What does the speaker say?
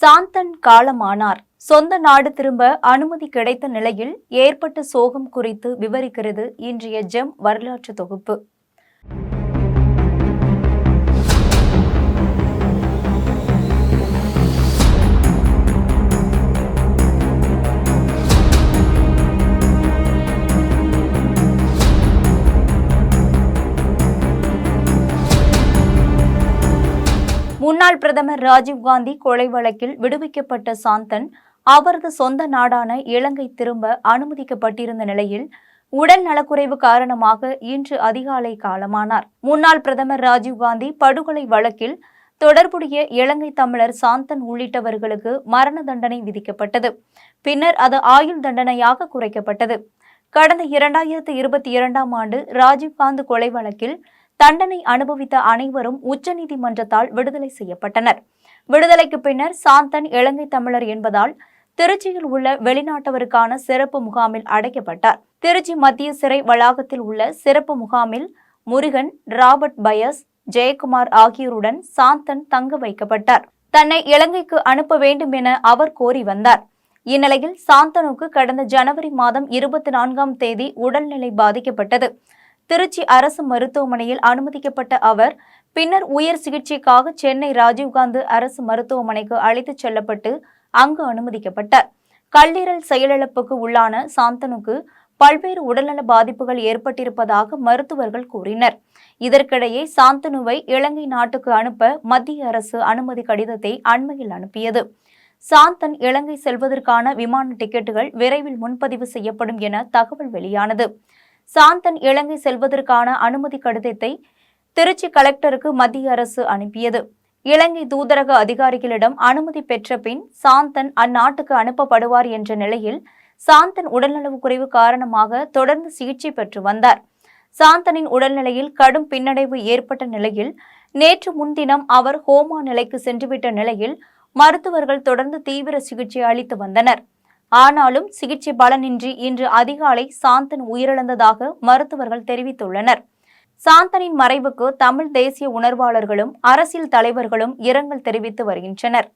சாந்தன் காலமானார். சொந்த நாடு திரும்ப அனுமதி கிடைத்த நிலையில் ஏற்பட்ட சோகம் குறித்து விவரிக்கிறது இன்றைய ஜெம் வரலாற்று தொகுப்பு. முன்னாள் பிரதமர் ராஜீவ்காந்தி கொலை வழக்கில் விடுவிக்கப்பட்ட சாந்தன் அவரது சொந்த நாடான இலங்கை திரும்ப அனுமதிக்கப்பட்டிருந்த நிலையில் உடல் நலக்குறைவு காரணமாக இன்று அதிகாலை காலமானார். முன்னாள் பிரதமர் ராஜீவ்காந்தி படுகொலை வழக்கில் தொடர்புடைய இலங்கை தமிழர் சாந்தன் உள்ளிட்டவர்களுக்கு மரண தண்டனை விதிக்கப்பட்டது. பின்னர் அது ஆயுள் தண்டனையாக குறைக்கப்பட்டது. கடந்த 2022ஆம் ஆண்டு ராஜீவ்காந்தி கொலை வழக்கில் தண்டனை அனுபவித்த அனைவரும் உச்சநீதிமன்றத்தால் விடுதலை செய்யப்பட்டனர். விடுதலைக்கு பின்னர் சாந்தன் இலங்கை தமிழர் என்பதால் திருச்சியில் உள்ள வெளிநாட்டவருக்கான சிறப்பு முகாமில் அடைக்கப்பட்டார். திருச்சி மத்திய சிறை வளாகத்தில் உள்ள சிறப்பு முகாமில் முருகன், ராபர்ட் பயஸ், ஜெயக்குமார் ஆகியோருடன் சாந்தன் தங்க வைக்கப்பட்டார். தன்னை இலங்கைக்கு அனுப்ப வேண்டும் என அவர் கோரி வந்தார். இந்நிலையில் சாந்தனுக்கு கடந்த ஜனவரி மாதம் 24ஆம் தேதி உடல்நிலை பாதிக்கப்பட்டது. திருச்சி அரசு மருத்துவமனையில் அனுமதிக்கப்பட்ட அவர் பின்னர் உயர் சிகிச்சைக்காக சென்னை ராஜீவ்காந்தி அரசு மருத்துவமனைக்கு அழைத்துச் செல்லப்பட்டு அங்கு அனுமதிக்கப்பட்டார். கல்லீரல் செயலிழப்புக்கு உள்ளான சாந்தனுக்கு பல்வேறு உடல்நல பாதிப்புகள் ஏற்பட்டிருப்பதாக மருத்துவர்கள் கூறினர். இதற்கிடையே சாந்தனுவை இலங்கை நாட்டுக்கு அனுப்ப மத்திய அரசு அனுமதி கடிதத்தை அண்மையில் அனுப்பியது. சாந்தன் இலங்கை செல்வதற்கான விமான டிக்கெட்டுகள் விரைவில் முன்பதிவு செய்யப்படும் என தகவல் வெளியானது. சாந்தன் இலங்கை செல்வதற்கான அனுமதி கடிதத்தை திருச்சி கலெக்டருக்கு மத்திய அரசு அனுப்பியது. இலங்கை தூதரக அதிகாரிகளிடம் அனுமதி பெற்ற பின் சாந்தன் அந்நாட்டுக்கு அனுப்பப்படுவார் என்ற நிலையில் சாந்தன் உடல்நலவு குறைவு காரணமாக தொடர்ந்து சிகிச்சை பெற்று வந்தார். சாந்தனின் உடல்நிலையில் கடும் பின்னடைவு ஏற்பட்ட நிலையில் நேற்று முன்தினம் அவர் ஹோமா நிலைக்கு சென்றுவிட்ட நிலையில் மருத்துவர்கள் தொடர்ந்து தீவிர சிகிச்சை அளித்து வந்தனர். ஆனாலும் சிகிச்சை பலனின்றி இன்று அதிகாலை சாந்தன் உயிரிழந்ததாக மருத்துவர்கள் தெரிவித்துள்ளனர். சாந்தனின் மறைவுக்கு தமிழ் தேசிய உணர்வாளர்களும் அரசியல் தலைவர்களும் இரங்கல் தெரிவித்து வருகின்றனர்.